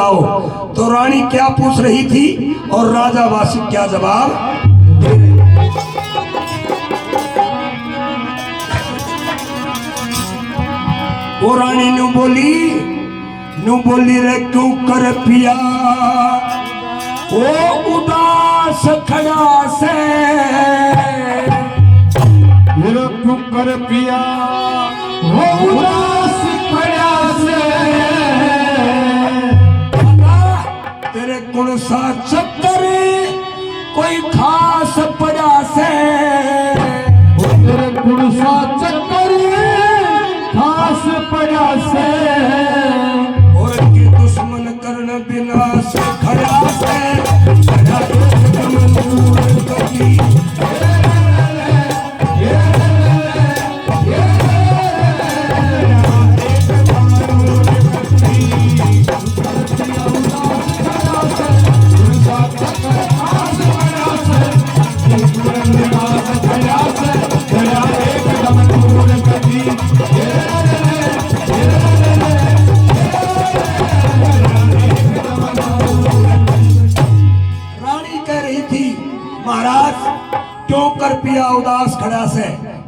बताओ। तो रानी क्या पूछ रही थी और राजा वासिक क्या जवाब दे रहे। वो रानी नु बोली रे क्यों कर पिया वो उदास खड़ा से, क्यों कर पिया वो उदास खड़ा से, तेरे कौन सा चक्कर कोई खास पड़ा से, तेरे कौन सा चक्कर खास पड़ा से, और के दुश्मन कर्ण विनाश खड़ा से, खड़ा एकदम नूर कभी। पिया उदास खड़ा से,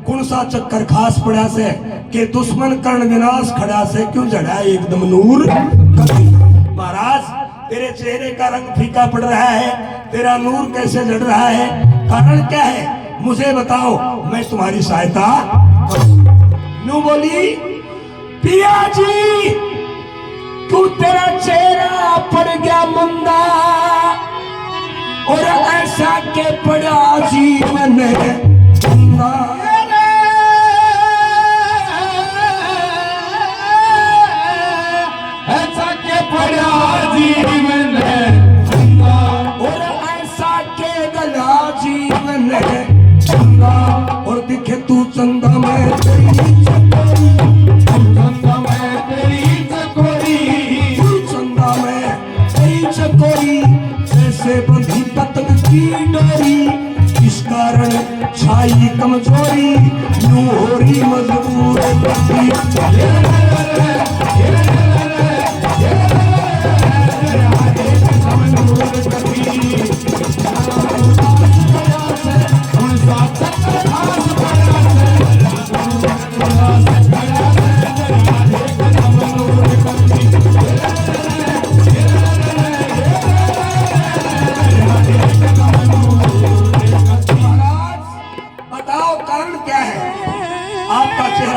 कौन सा चक्कर खास पड़ा से, के दुश्मन कर्ण विनाश खड़ा से, क्यों जड़ा एकदम नूर कभी। महाराज तेरे चेहरे का रंग फीका पड़ रहा है, तेरा नूर कैसे जड़ रहा है, कारण क्या है मुझे बताओ, मैं तुम्हारी सहायता करूं। नू बोली पिया जी तू तेरा चेहरा पड़ गया मंदा, और ऐसा के पड़ा जीवन चंदा, ऐसा के पड़ा जीवन चंदा, और ऐसा के गला जीवन चंदा, और दिखे तू चंदा में तेरी चकोरी, चंदा में तेरी चकोरी, तू चंदा में तेरी चकोरी, जैसे बंधी पतंग की डोरी, इस कारण छाई कमजोरी, यूं हो रही मजबूर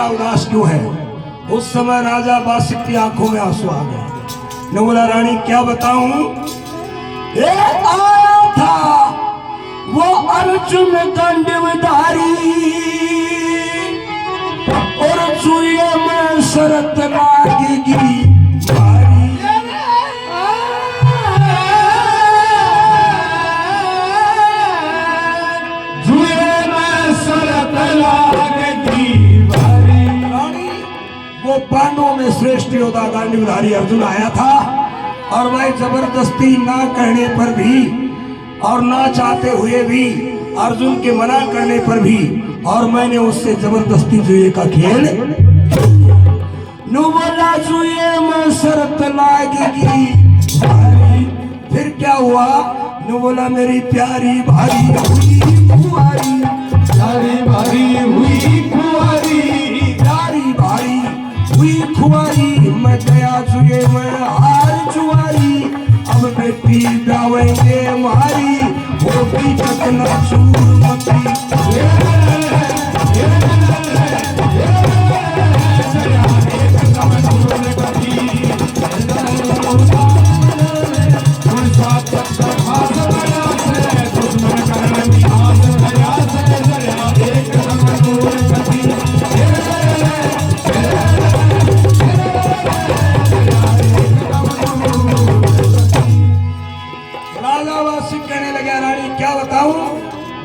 उदास क्यों है। उस समय राजा वासिक की आंखों में आंसू आ गए। ने बोला रानी क्या बताऊं, आया था वो अर्जुन गांडीवधारी, और चुए में शरत लागेगी भारी, जुए में शरत लागेगी। वो पांडवों में श्रेष्ठ योद्धा गांडीवधारी अर्जुन आया था, और वह जबरदस्ती ना कहने पर भी और ना चाहते हुए भी, अर्जुन के मना करने पर भी, और मैंने उससे जबरदस्ती जुए का खेल। नु बोला जुए में शर्त लागेगी भारी, फिर क्या हुआ, नु बोला मेरी प्यारी भारी हुई कुंवारी, प्यारी भारी हुई कुंवारी, प्यारी भारी हुई खुआरी, मैं गया जुए में हार जुआरी, अब बेटी ब्यावेंगे मारी, वो भी चकना चूर मती।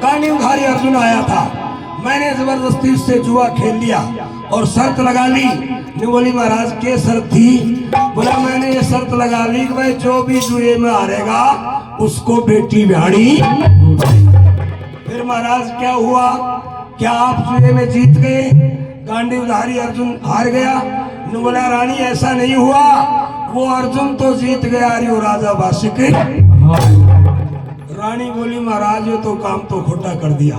गांडीवधारी अर्जुन आया था, मैंने जबरदस्ती उससे जुआ खेल लिया और शर्त लगा ली। ने बोली महाराज के शर्त थी, बोला मैंने ये शर्त लगा ली कि भाई जो भी जुए में हारेगा उसको बेटी ब्याणी। फिर महाराज क्या हुआ, क्या आप जुए में जीत गए, गांडीवधारी अर्जुन हार गया। ने बोला रानी ऐसा नहीं हुआ, वो अर्जुन तो जीत गया रियो राजा बाशिक। रानी बोली महाराज ये तो काम तो खोटा कर दिया,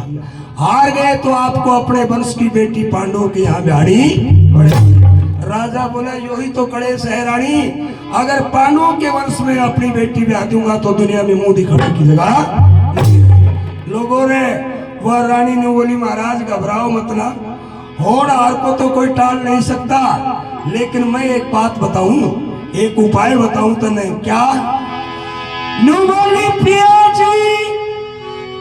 हार गए तो आपको अपने वंश की बेटी पांडवों के यहाँ ब्याहनी पड़ेगी। राजा बोला यो ही तो कड़ेस है रानी, अगर पांडवों के वंश में अपनी बेटी ब्याह दूंगा तो दुनिया में मुंह दिखाने की जगह नहीं। लोगों ने वह रानी ने बोली महाराज घबराओ मत ना, होनहार को तो कोई टाल नहीं सकता, लेकिन मैं एक बात बताऊं, एक उपाय बताऊं तने। क्या? नु बोली प्रिया जी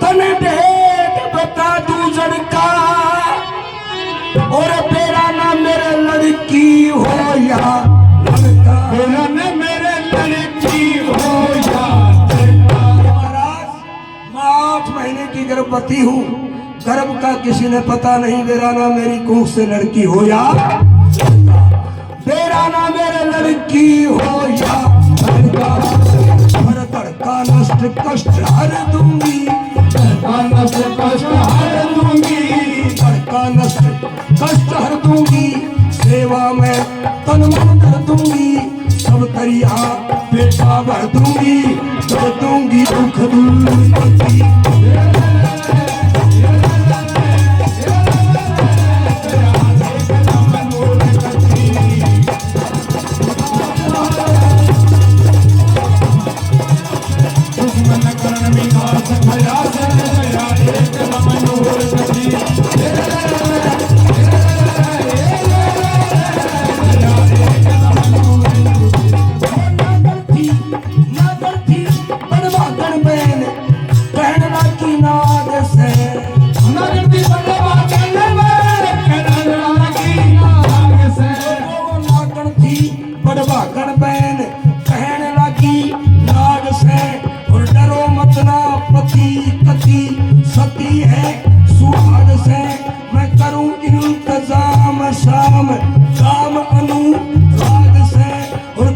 तने भेद बता दू जड़का, और तेरा ना मेरे लड़की हो या लड़का, तेरा न मेरे लड़की हो या महाराज मैं 8 महीने की गर्भवती हूँ, गर्भ का किसी ने पता नहीं, मेरा ना मेरी कुंख से लड़की हो या तेरा ना मेरे लड़की हो या लड़का, हर तड़का नष्ट कष्ट हर दूंगी, नष्ट कष्ट हर दूंगी, तड़का नष्ट कष्ट हर दूंगी, सेवा में तन मन कर दूंगी, सब तरिया बेटा भर दूंगी, कर दूंगी दुख दूर करती।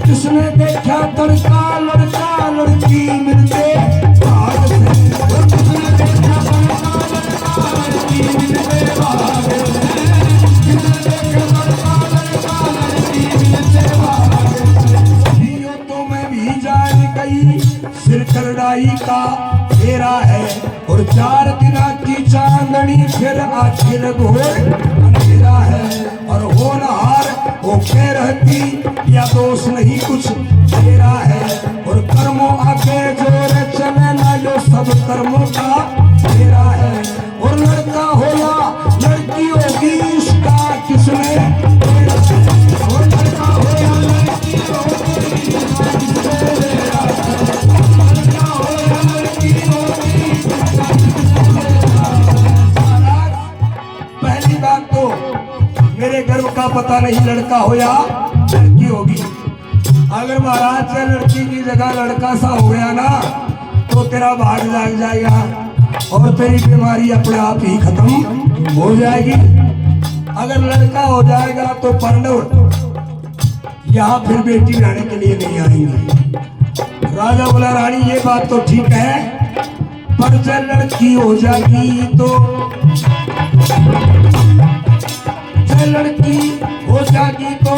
किसने देखा तड़का लड़का लड़की मिलते भाग से, किसने देखा तड़का लड़का लड़की मिलते भाग से, किसने देखा तड़का लड़का लड़की मिलते भाग से। यो तो मैं भी जान गई सिर करड़ाई का फेरा है, और 4 दिन की चांदनी फिर आखिर घोर अंधेरा है, और होनहार होके रहती या दोष नहीं कुछ तेरा है, और कर्मों आगे जोर चले ना जो सब कर्मों का तेरा है, और लड़का हो या लड़की होगी इसका किसने तेरा है, और लड़का हो या लड़की होगी इसका किसने तेरा है, लड़का हो या लड़की होगी इसका किसने तेरा है। पहली बात तो मेरे गर्भ का पता नहीं लड़का हो या लड़की होगी, अगर महाराज से लड़की की जगह लड़का सा हो गया ना तो तेरा भाग जाग जाएगा और तेरी बीमारी अपने आप ही खत्म हो जाएगी। अगर लड़का हो जाएगा तो पांडव यहाँ फिर बेटी लाने के लिए नहीं आएंगे। राजा बोला रानी ये बात तो ठीक है, पर जब लड़की हो जाएगी तो लड़की हो जाएगी तो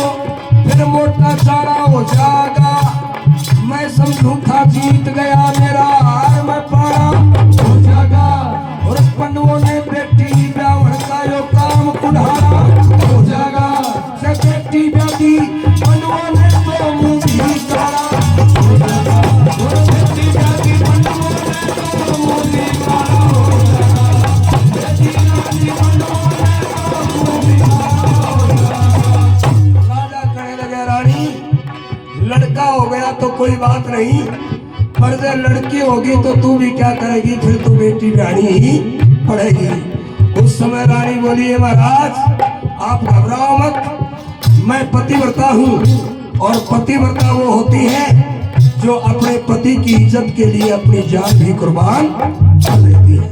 फिर मोटा चारा हो जाएगा, मैं समझू था जीत गया मेरा हार में पारा हो जाएगा, और पंडवों ने बेटी ब्याह का यो काम कुल्हाड़ा हो जाएगा, जब बेटी ब्याही पंडवों ने तो मुंह भी काला हो जाएगा, और बेटी ब्याही पंडवों ने तो मुंह भी काला हो जाएगा, बेटी ब्याही पंडवों ने तो मुंह भी काला हो जाएगा। राजा कहने लगे रानी लड़का हो गया तो कोई बात नहीं, पर जब लड़की होगी तो तू भी क्या करेगी, फिर तू बेटी ब्याहनी ही पड़ेगी। उस समय रानी बोली महाराज आप घबराओ मत, मैं पतिव्रता हूँ, और पतिव्रता वो होती है जो अपने पति की इज्जत के लिए अपनी जान भी कुर्बान कर देती है।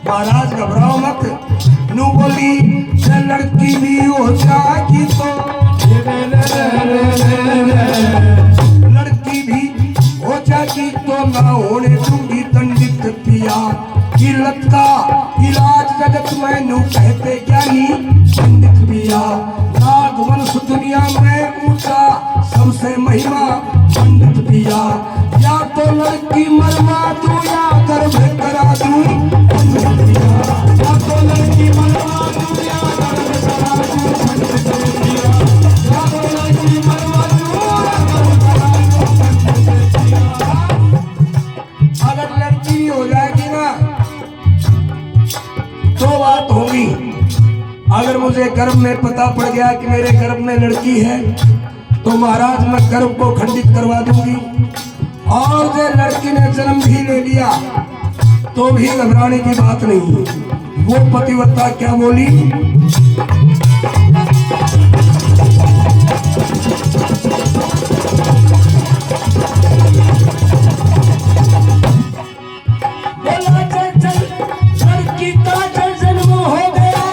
महाराज घबराओ मत। नू बोली लड़की भी हो जाएगी तो लड़की भी हो जाएगी तो ना होने दूंगी पंडित पिया, किलत का इलाज जगत में नू कहते ज्ञानी पंडित पिया, नाग वंश दुनिया में ऊंचा सबसे से महिमा पंडित पिया, या तो लड़की मरवा दूं या गर्भ करा दूं पंडित पिया, या तो लड़की मरवा दूं या गर्भ करा दूं पंडित पिया, या तो लड़की मरवा दूं या गर्भ करा दूं पंडित पिया। अगर लड़की हो जाएगी ना तो बात होगी। अगर मुझे गर्भ में पता पड़ गया कि मेरे गर्भ में लड़की है तो महाराज मैं गर्भ को खंडित करवा दूंगी। और जो लड़की ने जन्म भी ले लिया तो भी घबराने की बात नहीं। वो पतिव्रता क्या बोली, लड़की का जन्म हो गया,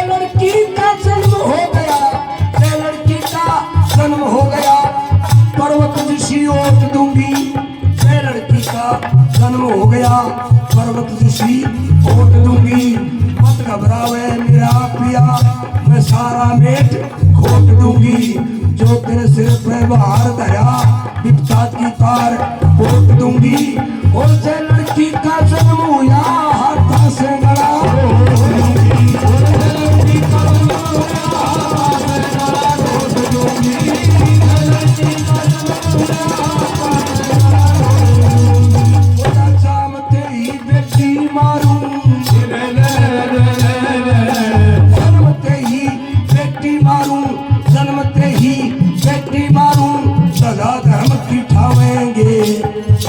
लड़की का जन्म हो गया, लड़की का जन्म हो गया, पर्वत ऋषि ओट दूंगी। लड़की का जन्म हो गया, पर्वत ऋषि ओट दूंगी। मत घबरावे मेरा पिया, मैं सारा मेट खोट दूंगी। जो तेरे सिर पे बाहर धरा विपता की तार पोट दूंगी। और से लड़की का जन्म हुआ हाथा से गड़ा,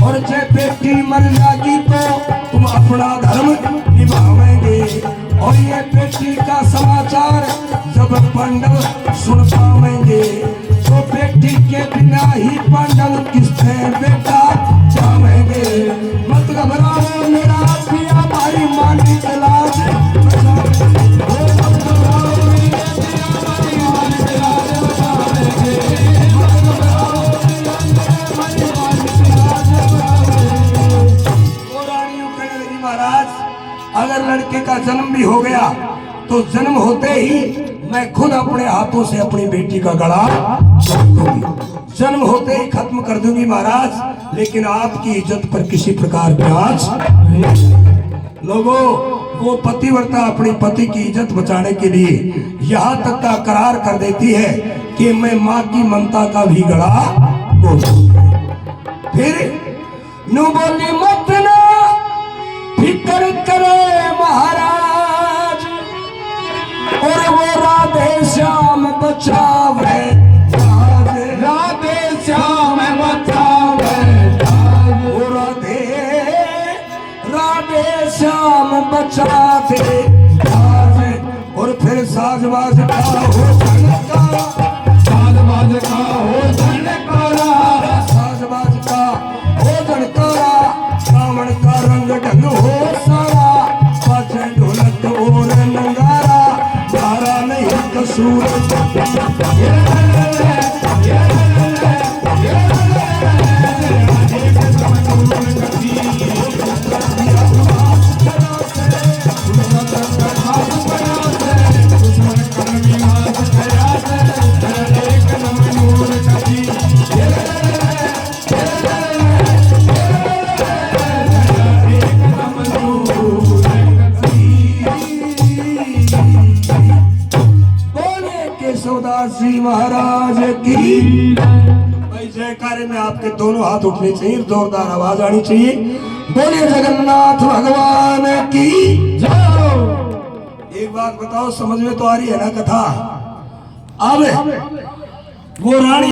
और जब बेटी मर जाएगी तो तुम अपना धर्म निभाओगे। और ये बेटी का समाचार जब पांडव सुन पाएंगे तो बेटी के बिना ही पांडव किससे बेटा जाएंगे। मत घबराओ मेरा पिया भाई मानी लाज, अगर लड़के का जन्म भी हो गया तो जन्म होते ही मैं खुद अपने हाथों से अपनी बेटी का गला काट दूंगी। जन्म होते ही खत्म कर दूंगी महाराज, लेकिन आपकी इज्जत पर किसी प्रकार की आंच नहीं। लोगों, वो पतिव्रता अपनी पति की इज्जत बचाने के लिए यहाँ तक का करार कर देती है कि मैं माँ की ममता का भी गला घोट दूंगी। फिर नु बोली मत ना फिक्र करे महाराज, और वो राधे श्याम बचावे, राधे श्याम बचावे, वो राधे श्याम बचावे। और फिर साजबाज का हो झनकारा, साजबाज का हो झनकारा, साजबाज का हो झनकारा, रावण का रंग ढंग हो सारा, बाजे ढोलक और नगारा, धारा नहीं कसूर। श्री महाराज की भाई जयकारे में आपके दोनों हाथ उठने चाहिए, जोरदार आवाज आनी चाहिए। बोलिए जगन्नाथ भगवान की जय। एक बात बताओ, समझ में तो आ रही है ना कथा? अब वो रानी